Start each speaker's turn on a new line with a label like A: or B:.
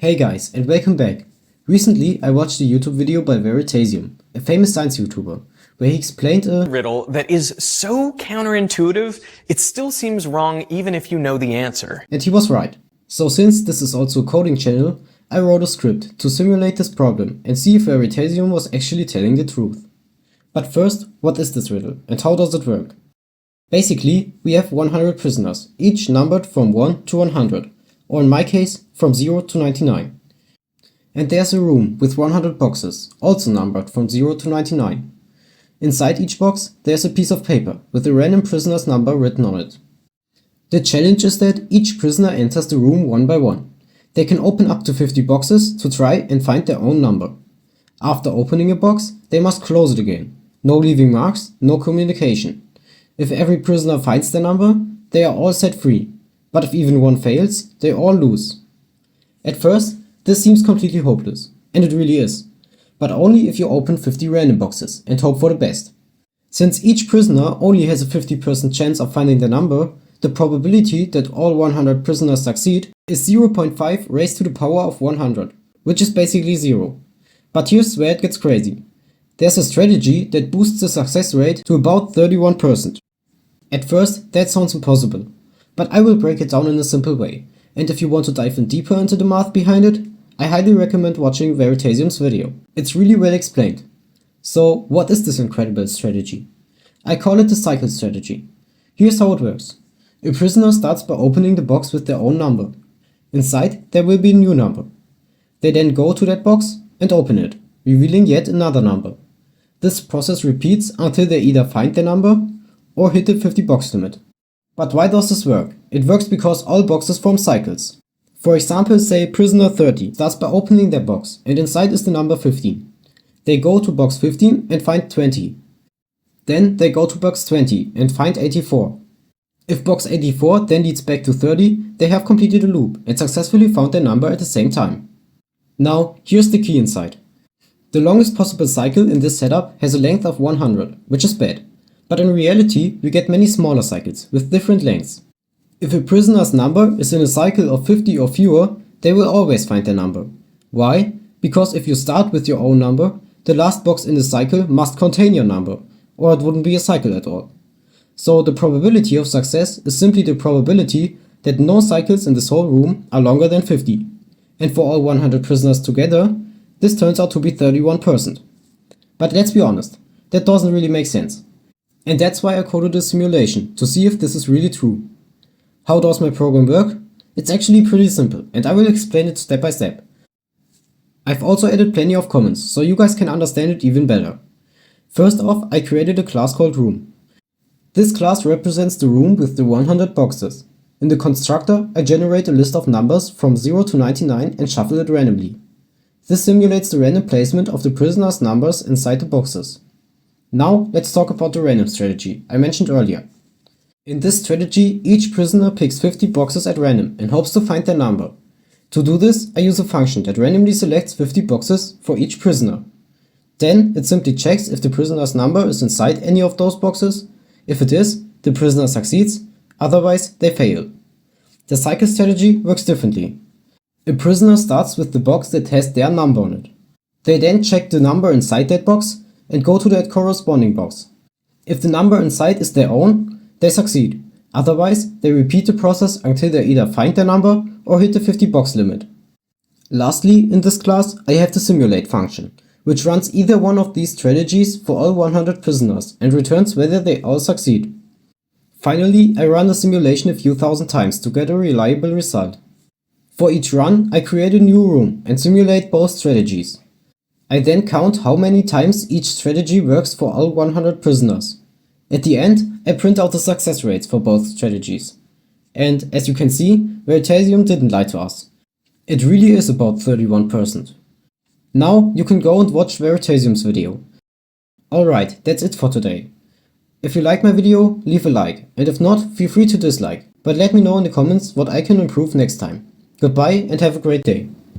A: Hey guys, and welcome back. Recently I watched a YouTube video by Veritasium, a famous science YouTuber, where he explained a
B: riddle that is so counterintuitive, it still seems wrong even if you know the answer.
A: And he was right. So since this is also a coding channel, I wrote a script to simulate this problem and see if Veritasium was actually telling the truth. But first, what is this riddle and how does it work? Basically, we have 100 prisoners, each numbered from 1 to 100, or in my case, from 0 to 99. And there's a room with 100 boxes, also numbered from 0 to 99. Inside each box, there's a piece of paper with a random prisoner's number written on it. The challenge is that each prisoner enters the room one by one. They can open up to 50 boxes to try and find their own number. After opening a box, they must close it again. No leaving marks, no communication. If every prisoner finds their number, they are all set free. But if even one fails, they all lose. At first, this seems completely hopeless, and it really is. But only if you open 50 random boxes and hope for the best. Since each prisoner only has a 50% chance of finding their number, the probability that all 100 prisoners succeed is 0.5 raised to the power of 100, which is basically 0. But here's where it gets crazy. There's a strategy that boosts the success rate to about 31%. At first, that sounds impossible, but I will break it down in a simple way, and if you want to dive in deeper into the math behind it, I highly recommend watching Veritasium's video. It's really well explained. So what is this incredible strategy? I call it the cycle strategy. Here's how it works. A prisoner starts by opening the box with their own number. Inside there will be a new number. They then go to that box and open it, revealing yet another number. This process repeats until they either find their number or hit the 50 box limit. But why does this work? It works because all boxes form cycles. For example, say prisoner 30 starts by opening their box and inside is the number 15. They go to box 15 and find 20. Then they go to box 20 and find 84. If box 84 then leads back to 30, they have completed a loop and successfully found their number at the same time. Now, here's the key insight. The longest possible cycle in this setup has a length of 100, which is bad. But in reality, we get many smaller cycles with different lengths. If a prisoner's number is in a cycle of 50 or fewer, they will always find their number. Why? Because if you start with your own number, the last box in the cycle must contain your number, or it wouldn't be a cycle at all. So the probability of success is simply the probability that no cycles in this whole room are longer than 50. And for all 100 prisoners together, this turns out to be 31%. But let's be honest, that doesn't really make sense. And that's why I coded a simulation, to see if this is really true. How does my program work? It's actually pretty simple, and I will explain it step by step. I've also added plenty of comments, so you guys can understand it even better. First off, I created a class called room. This class represents the room with the 100 boxes. In the constructor, I generate a list of numbers from 0 to 99 and shuffle it randomly. This simulates the random placement of the prisoner's numbers inside the boxes. Now let's talk about the random strategy I mentioned earlier. In this strategy, each prisoner picks 50 boxes at random and hopes to find their number. To do this, I use a function that randomly selects 50 boxes for each prisoner. Then it simply checks if the prisoner's number is inside any of those boxes. If it is, the prisoner succeeds, otherwise they fail. The cycle strategy works differently. A prisoner starts with the box that has their number on it. They then check the number inside that box and go to that corresponding box. If the number inside is their own, they succeed. Otherwise, they repeat the process until they either find their number or hit the 50 box limit. Lastly, in this class, I have the simulate function, which runs either one of these strategies for all 100 prisoners and returns whether they all succeed. Finally, I run the simulation a few thousand times to get a reliable result. For each run, I create a new room and simulate both strategies. I then count how many times each strategy works for all 100 prisoners. At the end, I print out the success rates for both strategies. And as you can see, Veritasium didn't lie to us. It really is about 31%. Now you can go and watch Veritasium's video. Alright, that's it for today. If you like my video, leave a like, and if not, feel free to dislike, but let me know in the comments what I can improve next time. Goodbye and have a great day.